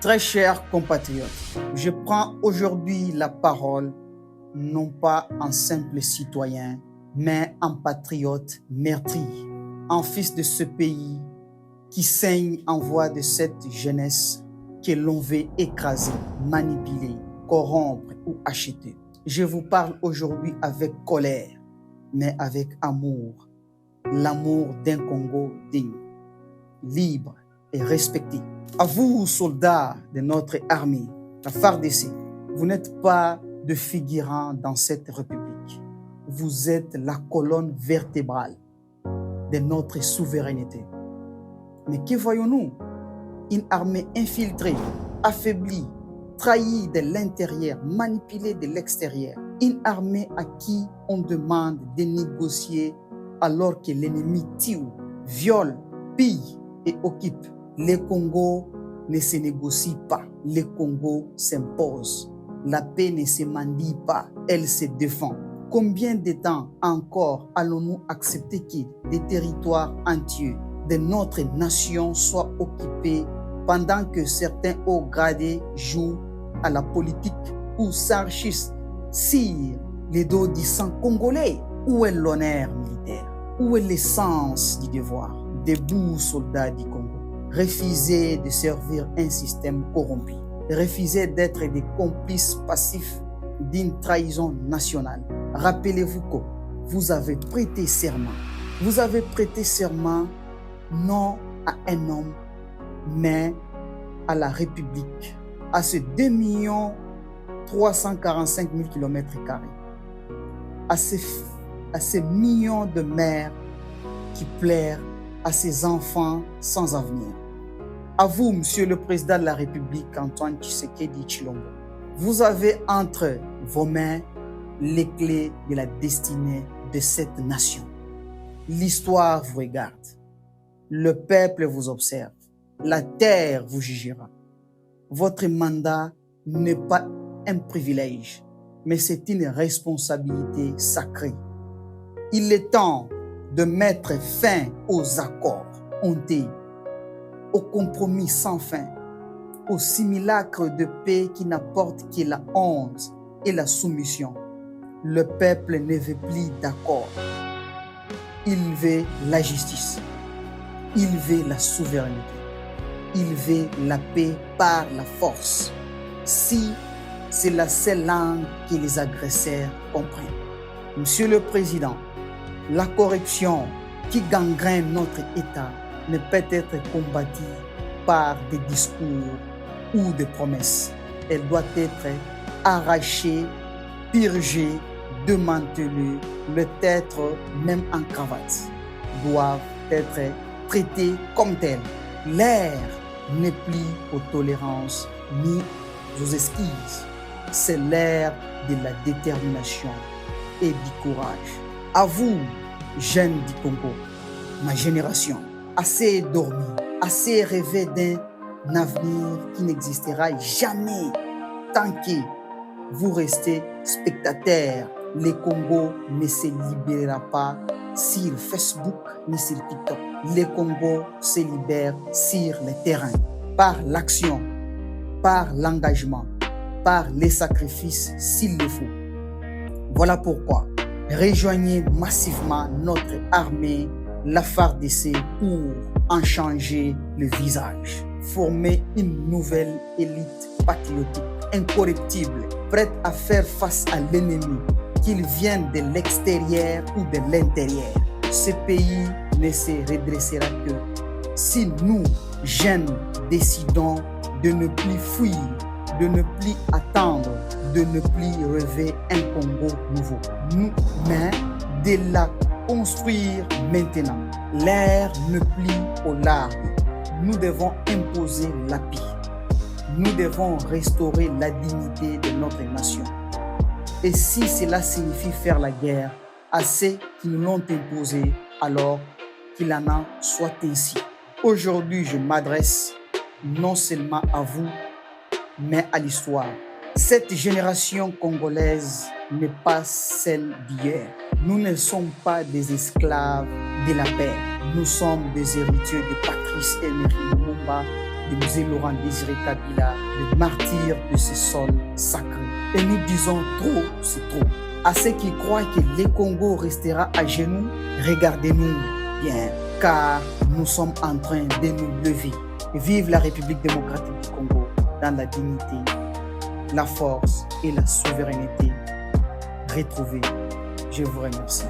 Très chers compatriotes, je prends aujourd'hui la parole non pas en simple citoyen, mais en patriote meurtri, en fils de ce pays qui saigne en voie de cette jeunesse que l'on veut écraser, manipuler, corrompre ou acheter. Je vous parle aujourd'hui avec colère, mais avec amour, l'amour d'un Congo digne, libre et respecté. À vous, soldats de notre armée, la FARDC, vous n'êtes pas de figurants dans cette république. Vous êtes la colonne vertébrale de notre souveraineté. Mais que voyons-nous? Une armée infiltrée, affaiblie, trahie de l'intérieur, manipulée de l'extérieur. Une armée à qui on demande de négocier alors que l'ennemi tue, viole, pille et occupe. Le Congo ne se négocie pas, le Congo s'impose. La paix ne se mendie pas, elle se défend. Combien de temps encore allons-nous accepter que des territoires entiers de notre nation soient occupés pendant que certains hauts gradés jouent à la politique ou s'enrichissent sur les dos du sang congolais? Où est l'honneur militaire? Où est l'essence du devoir? Debout, soldats du Congo. Refusez de servir un système corrompu. Refusez d'être des complices passifs d'une trahison nationale. Rappelez-vous que vous avez prêté serment. Vous avez prêté serment non à un homme, mais à la République, à ce 2 345 000 km², à ces millions de mères qui pleurent, à ces enfants sans avenir. À vous, Monsieur le Président de la République, Antoine Tshisekedi Tshilombo, vous avez entre vos mains les clés de la destinée de cette nation. L'histoire vous regarde, le peuple vous observe, la terre vous jugera. Votre mandat n'est pas un privilège, mais c'est une responsabilité sacrée. Il est temps de mettre fin aux accords honteux, aux compromis sans fin, aux simulacres de paix qui n'apportent que la honte et la soumission. Le peuple ne veut plus d'accord. Il veut la justice. Il veut la souveraineté. Il veut la paix par la force. Si c'est la seule langue que les agresseurs comprennent. Monsieur le Président, la corruption qui gangrène notre État ne peut être combattue par des discours ou des promesses. Elle doit être arrachée, purgée, démantelée, le tête même en cravate doivent être traités comme tels. L'ère n'est plus aux tolérances ni aux excuses. C'est l'ère de la détermination et du courage. À vous, jeunes du Congo, ma génération, assez dormi, assez rêvé d'un avenir qui n'existera jamais tant que vous restez spectateurs. Le Congo ne se libérera pas sur Facebook ni sur TikTok. Le Congo se libère sur le terrain, par l'action, par l'engagement, par les sacrifices s'il le faut. Voilà pourquoi rejoignez massivement notre armée, la FARDC, pour en changer le visage. Former une nouvelle élite patriotique, incorruptible, prête à faire face à l'ennemi, qu'il vienne de l'extérieur ou de l'intérieur. Ce pays ne se redressera que si nous, jeunes, décidons de ne plus fuir, de ne plus attendre, de ne plus rêver un Congo nouveau. Mais de la construire maintenant. L'ère ne plie aux larmes. Nous devons imposer la paix. Nous devons restaurer la dignité de notre nation. Et si cela signifie faire la guerre à ceux qui nous l'ont imposé, alors qu'il en en soit ainsi. Aujourd'hui, je m'adresse non seulement à vous, mais à l'histoire. Cette génération congolaise n'est pas celle d'hier. Nous ne sommes pas des esclaves de la paix. Nous sommes des héritiers de Patrice Emery Lumumba, de musée Laurent Désiré Kabila, le martyr de ce sol sacré. Et nous disons trop, c'est trop. À ceux qui croient que le Congo restera à genoux, regardez-nous bien, car nous sommes en train de nous lever. Vive la République démocratique du Congo dans la dignité, la force et la souveraineté retrouvée. Je vous remercie.